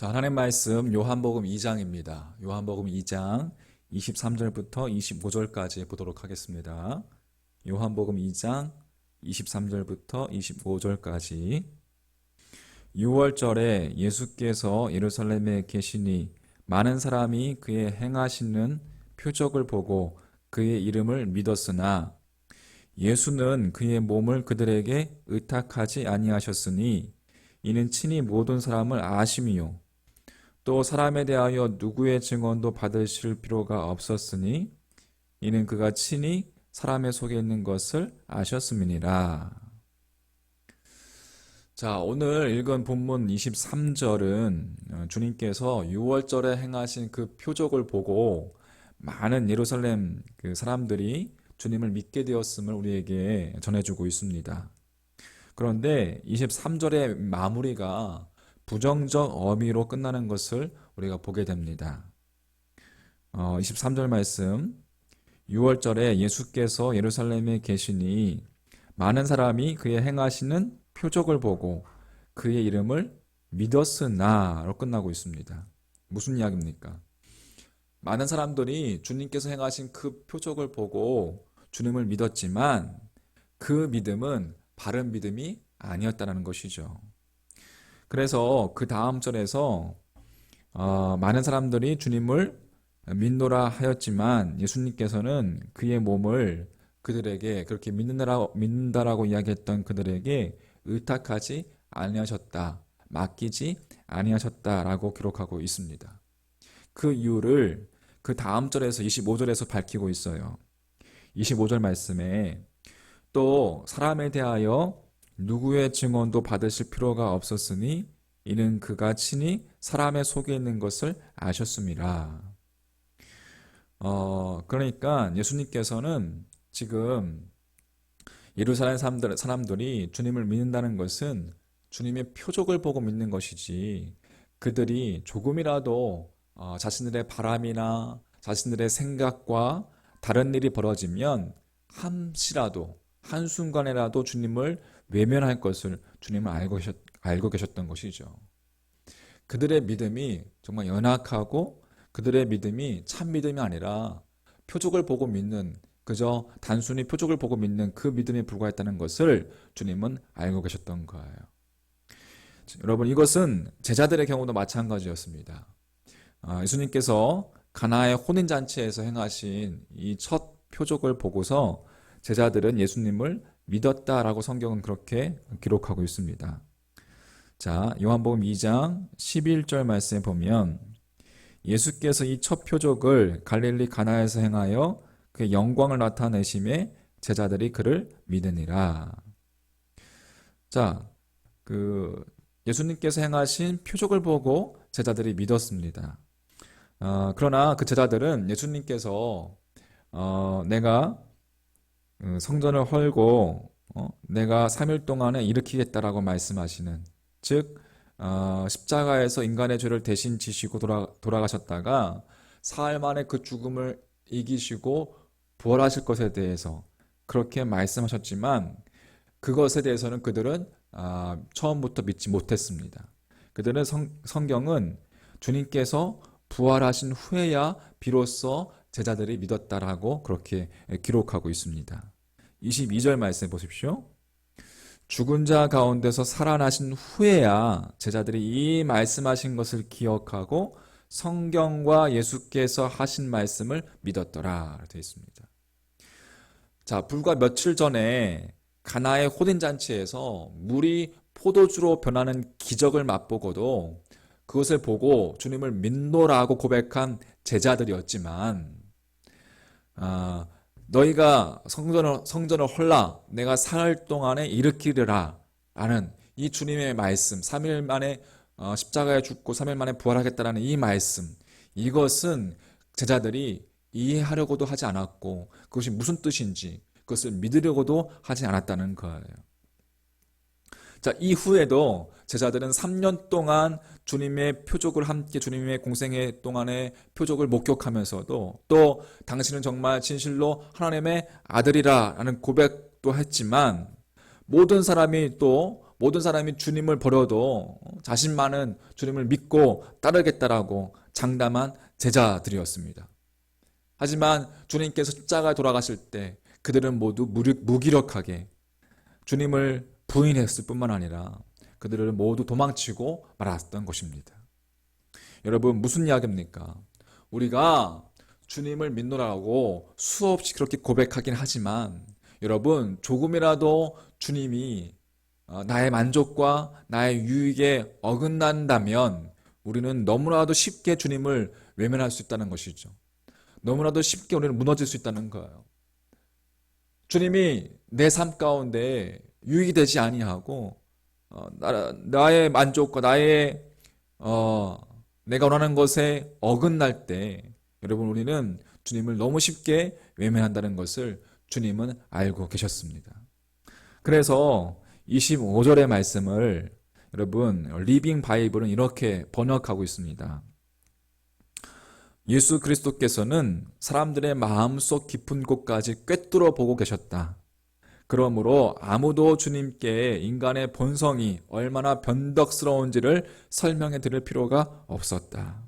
자, 하나님 말씀 요한복음 2장입니다. 요한복음 2장 23절부터 25절까지 보도록 하겠습니다. 요한복음 2장 23절부터 25절까지 6월절에 예수께서 예루살렘에 계시니 많은 사람이 그의 행하시는 표적을 보고 그의 이름을 믿었으나 예수는 그의 몸을 그들에게 의탁하지 아니하셨으니 이는 친히 모든 사람을 아심이요 또 사람에 대하여 누구의 증언도 받으실 필요가 없었으니 이는 그가 친히 사람의 속에 있는 것을 아셨음이니라. 자, 오늘 읽은 본문 23절은 주님께서 6월절에 행하신 그 표적을 보고 많은 예루살렘 그 사람들이 주님을 믿게 되었음을 우리에게 전해주고 있습니다. 그런데 23절의 마무리가 부정적 어미로 끝나는 것을 우리가 보게 됩니다. 23절 말씀 6월절에 예수께서 예루살렘에 계시니 많은 사람이 그의 행하시는 표적을 보고 그의 이름을 믿었으나로 끝나고 있습니다. 무슨 이야기입니까? 많은 사람들이 주님께서 행하신 그 표적을 보고 주님을 믿었지만 그 믿음은 바른 믿음이 아니었다는 것이죠. 그래서 그 다음 절에서 많은 사람들이 주님을 믿노라 하였지만 예수님께서는 그의 몸을 그들에게 그렇게 믿는다라고 이야기했던 그들에게 의탁하지 아니하셨다, 맡기지 아니하셨다라고 기록하고 있습니다. 그 이유를 그 다음 절에서 25절에서 밝히고 있어요. 25절 말씀에 또 사람에 대하여 누구의 증언도 받으실 필요가 없었으니 이는 그가 친히 사람의 속에 있는 것을 아셨음이라. 그러니까 예수님께서는 지금 예루살렘 사람들이 주님을 믿는다는 것은 주님의 표적을 보고 믿는 것이지 그들이 조금이라도 자신들의 바람이나 자신들의 생각과 다른 일이 벌어지면 한순간에라도 주님을 외면할 것을 주님은 알고 계셨던 것이죠. 그들의 믿음이 정말 연약하고 그들의 믿음이 참 믿음이 아니라 표적을 보고 믿는, 그저 단순히 표적을 보고 믿는 그 믿음에 불과했다는 것을 주님은 알고 계셨던 거예요. 여러분, 이것은 제자들의 경우도 마찬가지였습니다. 예수님께서 가나의 혼인잔치에서 행하신 이 첫 표적을 보고서 제자들은 예수님을 믿었다라고 성경은 그렇게 기록하고 있습니다. 자, 요한복음 2장 11절 말씀에 보면 예수께서 이 첫 표적을 갈릴리 가나에서 행하여 그의 영광을 나타내심에 제자들이 그를 믿으니라. 자, 예수님께서 행하신 표적을 보고 제자들이 믿었습니다. 그러나 그 제자들은 예수님께서 내가 성전을 헐고 내가 3일 동안에 일으키겠다라고 말씀하시는, 즉 십자가에서 인간의 죄를 대신 지시고 돌아가셨다가 사흘 만에 그 죽음을 이기시고 부활하실 것에 대해서 그렇게 말씀하셨지만 그것에 대해서는 그들은 처음부터 믿지 못했습니다. 그들은 성경은 주님께서 부활하신 후에야 비로소 제자들이 믿었다라고 그렇게 기록하고 있습니다. 22절 말씀 보십시오. 죽은 자 가운데서 살아나신 후에야 제자들이 이 말씀하신 것을 기억하고 성경과 예수께서 하신 말씀을 믿었더라 되어 있습니다. 자, 불과 며칠 전에 가나의 혼인잔치에서 물이 포도주로 변하는 기적을 맛보고도 그것을 보고 주님을 믿노라고 고백한 제자들이었지만 너희가 성전을 헐라 내가 사흘 동안에 일으키리라 라는 이 주님의 말씀, 3일 만에 십자가에 죽고 3일 만에 부활하겠다라는 이 말씀, 이것은 제자들이 이해하려고도 하지 않았고 그것이 무슨 뜻인지 그것을 믿으려고도 하지 않았다는 거예요. 자, 이후에도 제자들은 3년 동안 주님의 표적을 함께 주님의 공생애 동안의 표적을 목격하면서도 또 당신은 정말 진실로 하나님의 아들이라 라는 고백도 했지만 모든 사람이 또 모든 사람이 주님을 버려도 자신만은 주님을 믿고 따르겠다라고 장담한 제자들이었습니다. 하지만 주님께서 십자가에 돌아가실 때 그들은 모두 무기력하게 주님을 부인했을 뿐만 아니라 그들은 모두 도망치고 말았던 것입니다. 여러분, 무슨 이야기입니까? 우리가 주님을 믿노라고 수없이 그렇게 고백하긴 하지만 여러분, 조금이라도 주님이 나의 만족과 나의 유익에 어긋난다면 우리는 너무나도 쉽게 주님을 외면할 수 있다는 것이죠. 너무나도 쉽게 우리는 무너질 수 있다는 거예요. 주님이 내 삶 가운데 유익이 되지 아니하고 나의 만족과 나의 내가 원하는 것에 어긋날 때 여러분, 우리는 주님을 너무 쉽게 외면한다는 것을 주님은 알고 계셨습니다. 그래서 25절의 말씀을 여러분, 리빙 바이블은 이렇게 번역하고 있습니다. 예수 그리스도께서는 사람들의 마음속 깊은 곳까지 꿰뚫어 보고 계셨다. 그러므로 아무도 주님께 인간의 본성이 얼마나 변덕스러운지를 설명해 드릴 필요가 없었다.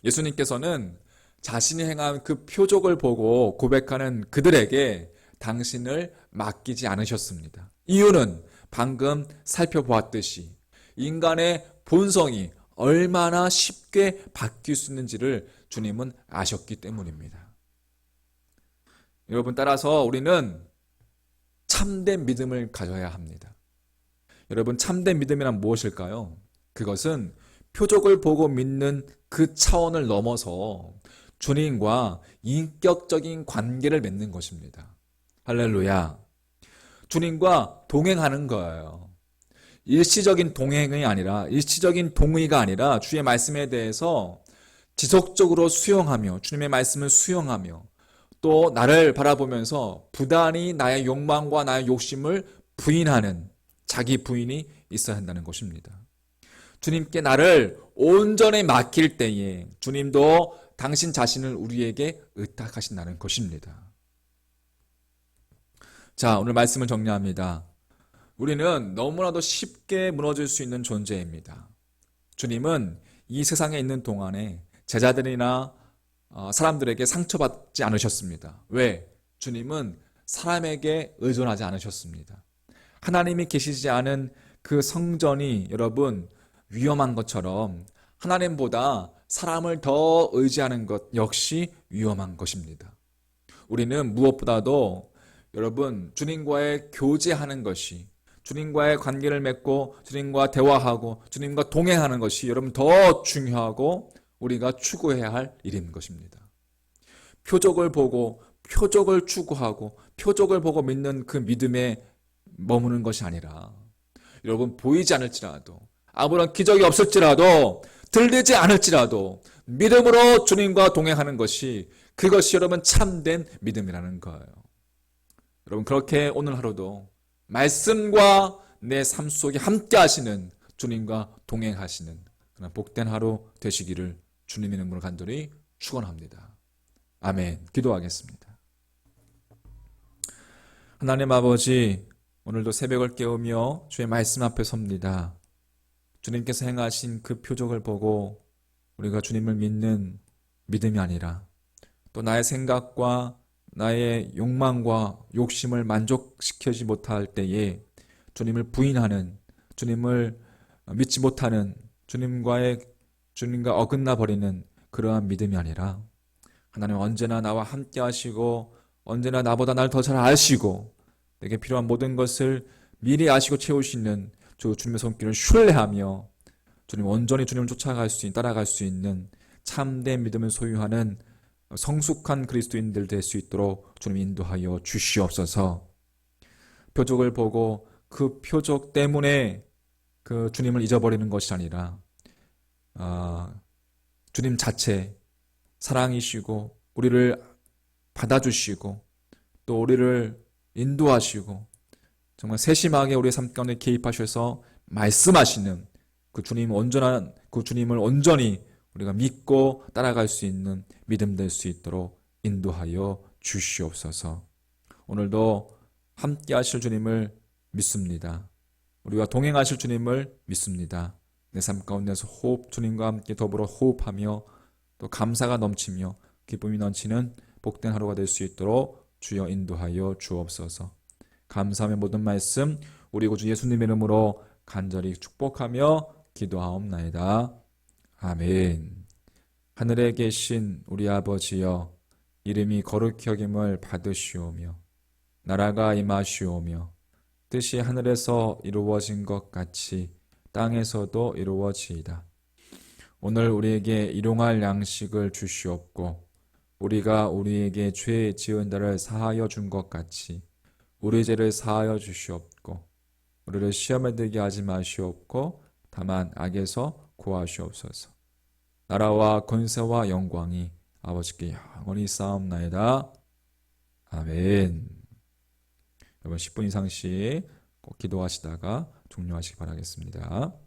예수님께서는 자신이 행한 그 표적을 보고 고백하는 그들에게 당신을 맡기지 않으셨습니다. 이유는 방금 살펴보았듯이 인간의 본성이 얼마나 쉽게 바뀔 수 있는지를 주님은 아셨기 때문입니다. 여러분, 따라서 우리는 참된 믿음을 가져야 합니다. 여러분, 참된 믿음이란 무엇일까요? 그것은 표적을 보고 믿는 그 차원을 넘어서 주님과 인격적인 관계를 맺는 것입니다. 할렐루야. 주님과 동행하는 거예요. 일시적인 동행이 아니라, 일시적인 동의가 아니라 주의 말씀에 대해서 지속적으로 수용하며 주님의 말씀을 수용하며 또 나를 바라보면서 부단히 나의 욕망과 나의 욕심을 부인하는 자기 부인이 있어야 한다는 것입니다. 주님께 나를 온전히 맡길 때에 주님도 당신 자신을 우리에게 의탁하신다는 것입니다. 자, 오늘 말씀을 정리합니다. 우리는 너무나도 쉽게 무너질 수 있는 존재입니다. 주님은 이 세상에 있는 동안에 제자들이나 사람들에게 상처받지 않으셨습니다. 왜? 주님은 사람에게 의존하지 않으셨습니다. 하나님이 계시지 않은 그 성전이 여러분 위험한 것처럼 하나님보다 사람을 더 의지하는 것 역시 위험한 것입니다. 우리는 무엇보다도 여러분 주님과의 교제하는 것이, 주님과의 관계를 맺고 주님과 대화하고 주님과 동행하는 것이 여러분 더 중요하고 우리가 추구해야 할 일인 것입니다. 표적을 보고 표적을 추구하고 표적을 보고 믿는 그 믿음에 머무는 것이 아니라 여러분 보이지 않을지라도 아무런 기적이 없을지라도 들리지 않을지라도 믿음으로 주님과 동행하는 것이, 그것이 여러분 참된 믿음이라는 거예요. 여러분, 그렇게 오늘 하루도 말씀과 내 삶 속에 함께 하시는 주님과 동행하시는 그런 복된 하루 되시기를 주님의 이름으로 간절히 축원합니다. 아멘. 기도하겠습니다. 하나님 아버지, 오늘도 새벽을 깨우며 주의 말씀 앞에 섭니다. 주님께서 행하신 그 표적을 보고 우리가 주님을 믿는 믿음이 아니라 또 나의 생각과 나의 욕망과 욕심을 만족시키지 못할 때에 주님을 부인하는, 주님을 믿지 못하는, 주님과 어긋나 버리는 그러한 믿음이 아니라 하나님 언제나 나와 함께 하시고 언제나 나보다 날 더 잘 아시고 내게 필요한 모든 것을 미리 아시고 채우시는 주님의 손길을 신뢰하며 주님 온전히 주님을 따라갈 수 있는 참된 믿음을 소유하는 성숙한 그리스도인들 될 수 있도록 주님 인도하여 주시옵소서. 표적을 보고 그 표적 때문에 그 주님을 잊어버리는 것이 아니라 주님 자체 사랑이시고 우리를 받아주시고 또 우리를 인도하시고 정말 세심하게 우리의 삶 가운데 개입하셔서 말씀하시는 그 주님을 온전히 우리가 믿고 따라갈 수 있는 믿음 될 수 있도록 인도하여 주시옵소서. 오늘도 함께 하실 주님을 믿습니다. 우리와 동행하실 주님을 믿습니다. 내 삶 가운데서 주님과 함께 더불어 호흡하며 또 감사가 넘치며 기쁨이 넘치는 복된 하루가 될 수 있도록 주여 인도하여 주옵소서. 감사하며 모든 말씀 우리 구주 예수님의 이름으로 간절히 축복하며 기도하옵나이다. 아멘. 하늘에 계신 우리 아버지여, 이름이 거룩히 여김을 받으시오며 나라가 임하시오며 뜻이 하늘에서 이루어진 것 같이 땅에서도 이루어지이다. 오늘 우리에게 일용할 양식을 주시옵고 우리가 우리에게 죄 지은 자를 사하여 준 것 같이 우리 죄를 사하여 주시옵고 우리를 시험에 들게 하지 마시옵고 다만 악에서 구하시옵소서. 나라와 권세와 영광이 아버지께 영원히 쌓옵나이다. 아멘. 여러분 10분 이상씩 꼭 기도하시다가 종료하시기 바라겠습니다.